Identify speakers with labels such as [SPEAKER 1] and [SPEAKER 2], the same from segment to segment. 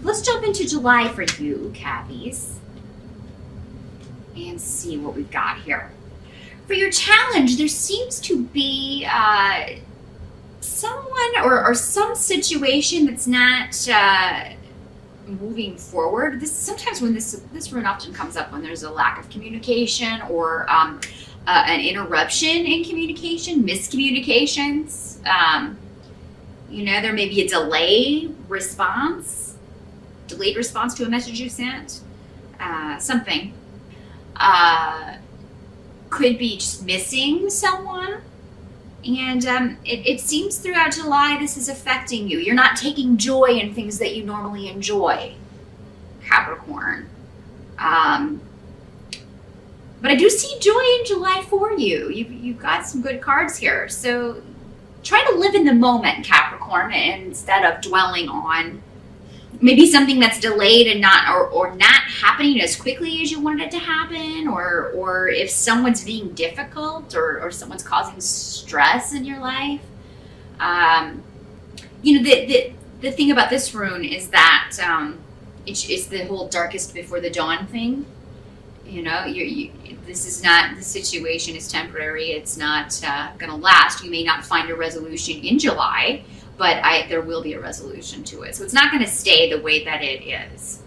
[SPEAKER 1] Let's jump into July for you, Cappies, and see what we've got here. For your challenge, there seems to be someone or some situation that's not moving forward. This sometimes when this rune often comes up when there's a lack of communication or an interruption in communication, miscommunications. There may be a delayed response to a message you sent. Something could be just missing someone. And it seems throughout July this is affecting you. You're not taking joy in things that you normally enjoy, Capricorn. But I do see joy in July for you. You've got some good cards here. So try to live in the moment, Capricorn, instead of dwelling on maybe something that's delayed and not happening as quickly as you wanted it to happen, or if someone's being difficult or someone's causing stress in your life. The thing about this rune is that it's the whole darkest before the dawn thing. This situation is temporary. It's not going to last. You may not find a resolution in July, but there will be a resolution to it. So it's not going to stay the way that it is.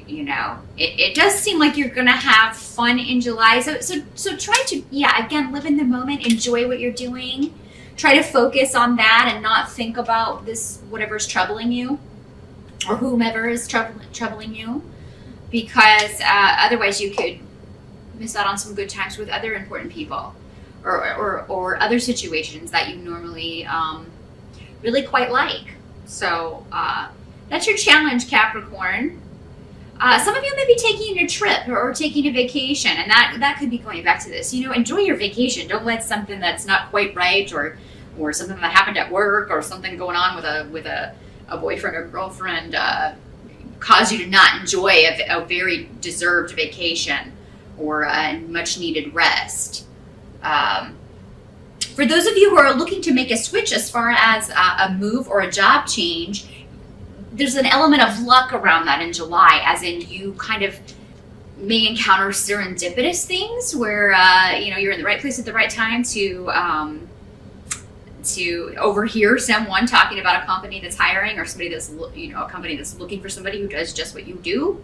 [SPEAKER 1] It does seem like you're going to have fun in July. So try to, again, live in the moment, enjoy what you're doing. Try to focus on that and not think about this, whatever's troubling you or whomever is troubling you, because otherwise you could miss out on some good times with other important people. Or other situations that you normally really quite like. So that's your challenge, Capricorn. Some of you may be taking a trip or taking a vacation, and that could be going back to this. Enjoy your vacation. Don't let something that's not quite right or something that happened at work or something going on with a boyfriend or girlfriend cause you to not enjoy a very deserved vacation or a much needed rest. For those of you who are looking to make a switch as far as a move or a job change, there's an element of luck around that in July, as in you kind of may encounter serendipitous things where you're in the right place at the right time to overhear someone talking about a company that's hiring, or somebody that's a company that's looking for somebody who does just what you do.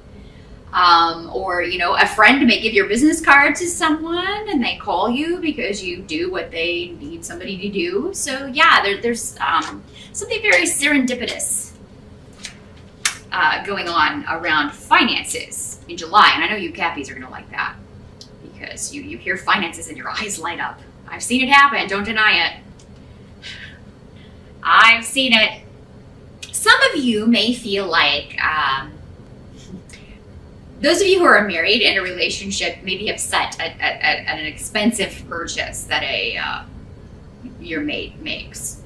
[SPEAKER 1] Or a friend may give your business card to someone and they call you because you do what they need somebody to do. So there's something very serendipitous going on around finances in July. And I know you Cappies are going to like that, because you hear finances and your eyes light up. I've seen it happen. Don't deny it. I've seen it. Some of you may feel like those of you who are married in a relationship may be upset at an expensive purchase that your mate makes.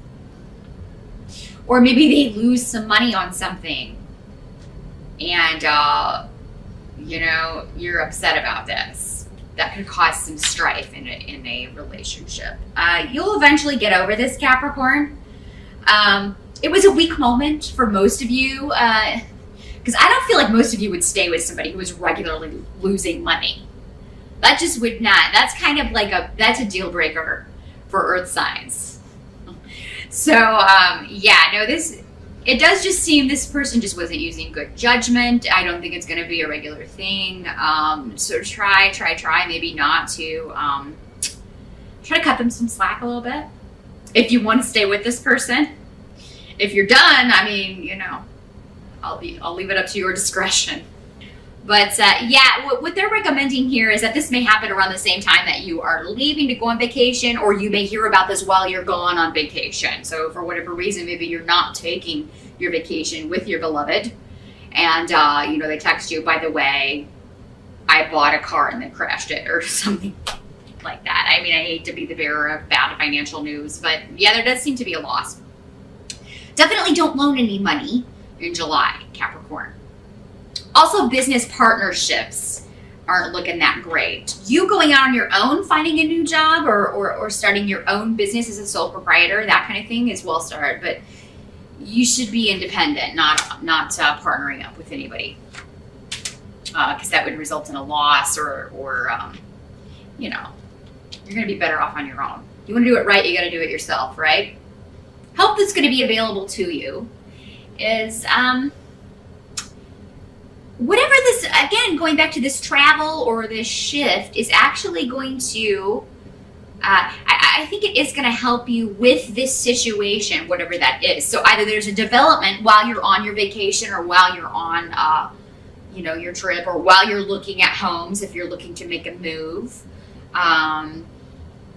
[SPEAKER 1] Or maybe they lose some money on something and, you're upset about this. That could cause some strife in a relationship. You'll eventually get over this, Capricorn. It was a weak moment for most of you. Because I don't feel like most of you would stay with somebody who is regularly losing money. That just would not. That's kind of like that's a deal breaker for Earth signs. So, it does just seem this person just wasn't using good judgment. I don't think it's going to be a regular thing. So try maybe not to, try to cut them some slack a little bit. If you want to stay with this person. If you're done, I'll leave it up to your discretion. But what they're recommending here is that this may happen around the same time that you are leaving to go on vacation, or you may hear about this while you're gone on vacation. So for whatever reason, maybe you're not taking your vacation with your beloved, and they text you, by the way, I bought a car and then crashed it, or something like that. I hate to be the bearer of bad financial news, but there does seem to be a loss. Definitely don't loan any money in July, Capricorn. Also, business partnerships aren't looking that great. You going out on your own, finding a new job or starting your own business as a sole proprietor, that kind of thing is well started. But you should be independent, not partnering up with anybody, because that would result in a loss or you know, you're going to be better off on your own. You want to do it right, you got to do it yourself, right? Help that's going to be available to you is whatever this, again, going back to this travel or this shift, is actually going to, I think it is going to help you with this situation, whatever that is. So either there's a development while you're on your vacation, or while you're on, you know, your trip, or while you're looking at homes, if you're looking to make a move.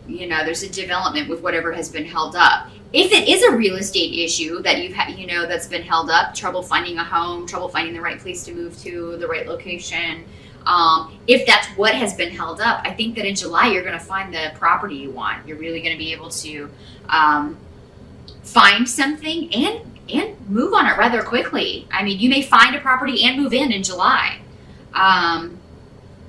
[SPEAKER 1] You know, there's a development with whatever has been held up. If it is a real estate issue that you've had, you know, that's been held up, trouble finding a home, trouble finding the right place to move to, the right location, if that's what has been held up, I think that in July you're going to find the property you want. You're really going to be able to find something and move on it rather quickly. I mean, you may find a property and move in July.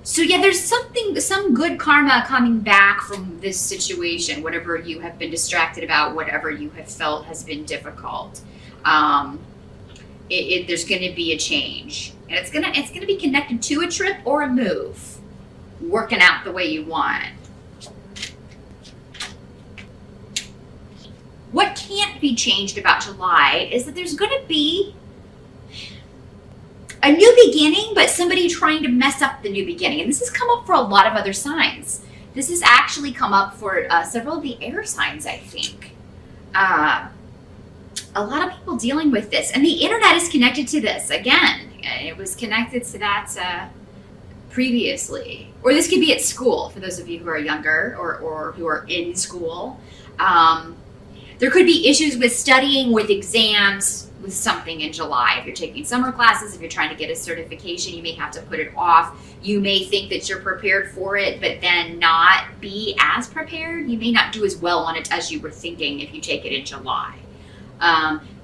[SPEAKER 1] So yeah, there's some good karma coming back from this situation, whatever you have been distracted about, whatever you have felt has been difficult. There's going to be a change, and it's gonna be connected to a trip or a move, working out the way you want. What can't be changed about July is that there's going to be a new beginning, but somebody trying to mess up the new beginning. And this has come up for a lot of other signs. This has actually come up for several of the air signs, I think. A lot of people dealing with this. And the internet is connected to this. Again, it was connected to that previously. Or this could be at school, for those of you who are younger or who are in school. There could be issues with studying, with exams, with something in July. If you're taking summer classes, if you're trying to get a certification, you may have to put it off. You may think that you're prepared for it, but then not be as prepared. You may not do as well on it as you were thinking if you take it in July.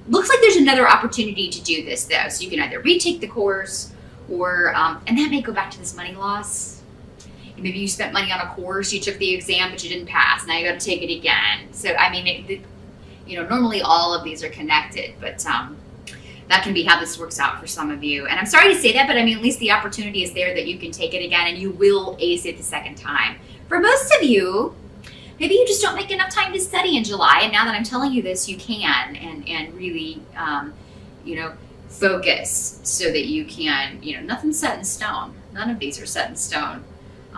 [SPEAKER 1] Looks like there's another opportunity to do this, though. So you can either retake the course, or, and that may go back to this money loss. Maybe you spent money on a course, you took the exam, but you didn't pass. Now you got to take it again. So, I mean, you know, normally all of these are connected, but that can be how this works out for some of you. And I'm sorry to say that, but I mean, at least the opportunity is there that you can take it again, and you will ace it the second time. For most of you, maybe you just don't make enough time to study in July, and now that I'm telling you this, you can, and really, you know, focus so that you can, you know, nothing's set in stone. None of these are set in stone.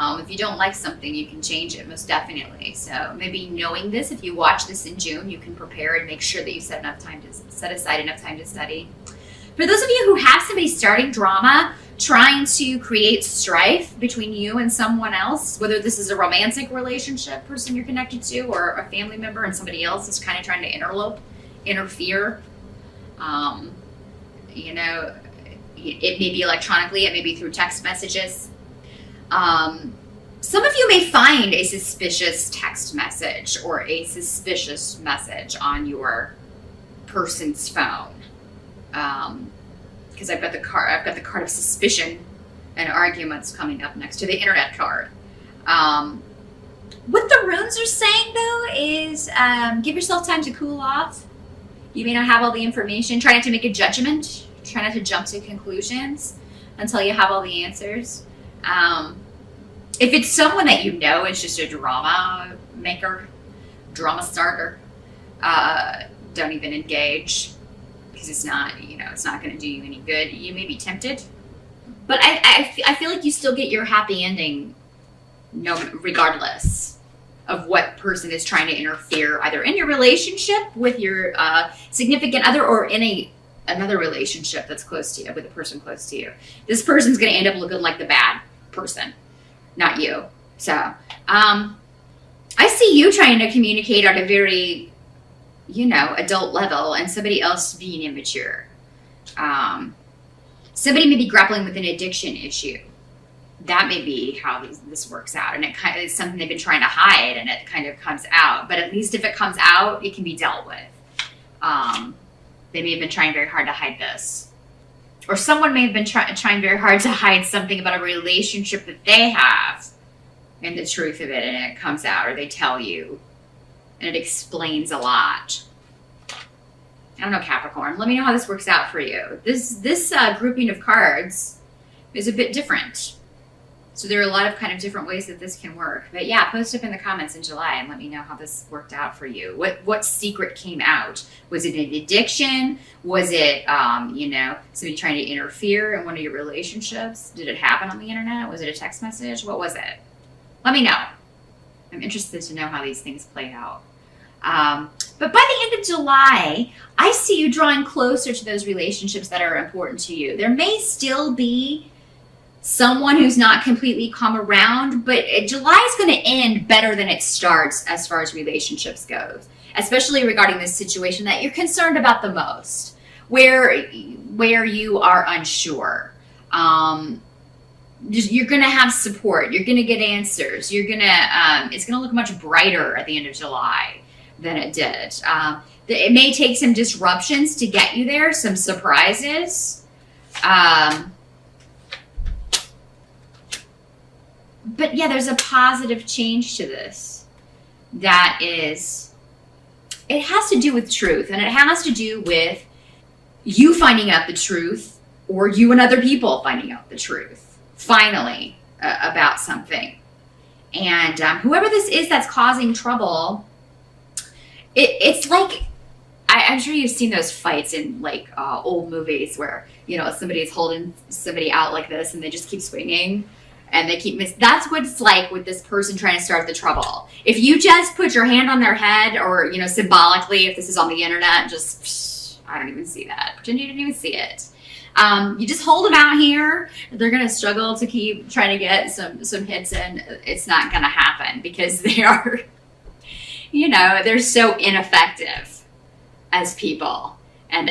[SPEAKER 1] If you don't like something, you can change it, most definitely. So maybe knowing this, if you watch this in June, you can prepare and make sure that you set aside enough time to study. For those of you who have somebody starting drama, trying to create strife between you and someone else, whether this is a romantic relationship, person you're connected to, or a family member and somebody else is kind of trying to interfere, you know, it may be electronically, it may be through text messages. Some of you may find a suspicious text message or a suspicious message on your person's phone. Because I've got the card of suspicion and arguments coming up next to the internet card. What the runes are saying, though, is give yourself time to cool off. You may not have all the information. Try not to make a judgment. Try not to jump to conclusions until you have all the answers. If it's someone that you know is just a drama maker, drama starter, don't even engage, because it's not, you know, it's not going to do you any good. You may be tempted, but I feel like you still get your happy ending, regardless of what person is trying to interfere, either in your relationship with your significant other, or in another relationship that's close to you, with a person close to you. This person's going to end up looking like the bad person, not you. So I see you trying to communicate at a very, you know, adult level, and somebody else being immature. Somebody may be grappling with an addiction issue. That may be how this works out, and it kind of is something they've been trying to hide, and it kind of comes out. But at least if it comes out, it can be dealt with. They may have been trying very hard to hide this. Or someone may have been trying very hard to hide something about a relationship that they have, and the truth of it, and it comes out, or they tell you, and it explains a lot. I don't know, Capricorn. Let me know how this works out for you. This grouping of cards is a bit different. So there are a lot of kind of different ways that this can work. But yeah, post up in the comments in July and let me know how this worked out for you. What secret came out? Was it an addiction? Was it, you know, somebody trying to interfere in one of your relationships? Did it happen on the internet? Was it a text message? What was it? Let me know. I'm interested to know how these things play out. But by the end of July, I see you drawing closer to those relationships that are important to you. There may still be someone who's not completely come around, but July is going to end better than it starts as far as relationships goes, especially regarding this situation that you're concerned about the most, where you are unsure. You're going to have support. You're going to get answers. You're going to, it's going to look much brighter at the end of July than it did. It may take some disruptions to get you there, some surprises. But yeah, there's a positive change to this that is, it has to do with truth, and it has to do with you finding out the truth, or you and other people finding out the truth, finally, about something. And whoever this is that's causing trouble, it's like, I'm sure you've seen those fights in like old movies where, you know, somebody's holding somebody out like this and they just keep swinging. And they keep that's what it's like with this person trying to start the trouble. If you just put your hand on their head, or, you know, symbolically, if this is on the internet, just, I don't even see that. Pretend you didn't even see it. You just hold them out here. They're going to struggle to keep trying to get some hits in. It's not going to happen because they are, you know, they're so ineffective as people and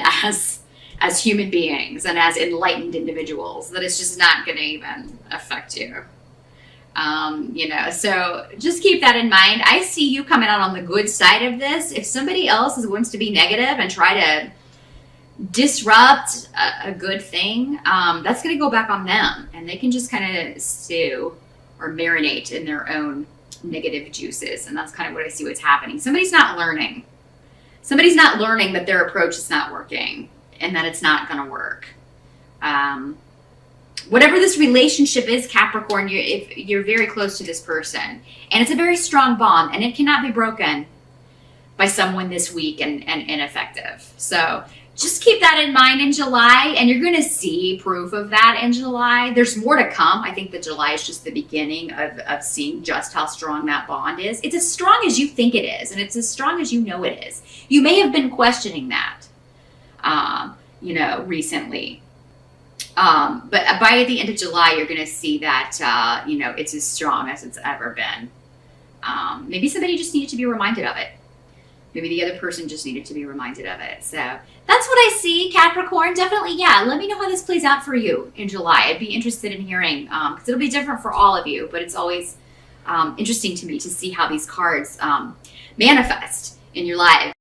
[SPEAKER 1] as human beings and as enlightened individuals that it's just not going to even affect you. You know, so just keep that in mind. I see you coming out on the good side of this. If somebody else wants to be negative and try to disrupt a good thing, that's going to go back on them, and they can just kind of stew or marinate in their own negative juices. And that's kind of what I see what's happening. Somebody's not learning. Somebody's not learning that their approach is not working, and that it's not going to work. Whatever this relationship is, Capricorn, if you're very close to this person, and it's a very strong bond, and it cannot be broken by someone this weak and ineffective. So just keep that in mind in July, and you're going to see proof of that in July. There's more to come. I think that July is just the beginning of seeing just how strong that bond is. It's as strong as you think it is, and it's as strong as you know it is. You may have been questioning that, you know, recently. But by the end of July, you're going to see that, you know, it's as strong as it's ever been. Maybe somebody just needed to be reminded of it. Maybe the other person just needed to be reminded of it. So that's what I see, Capricorn. Definitely, yeah. Let me know how this plays out for you in July. I'd be interested in hearing, because it'll be different for all of you, but it's always interesting to me to see how these cards manifest in your life.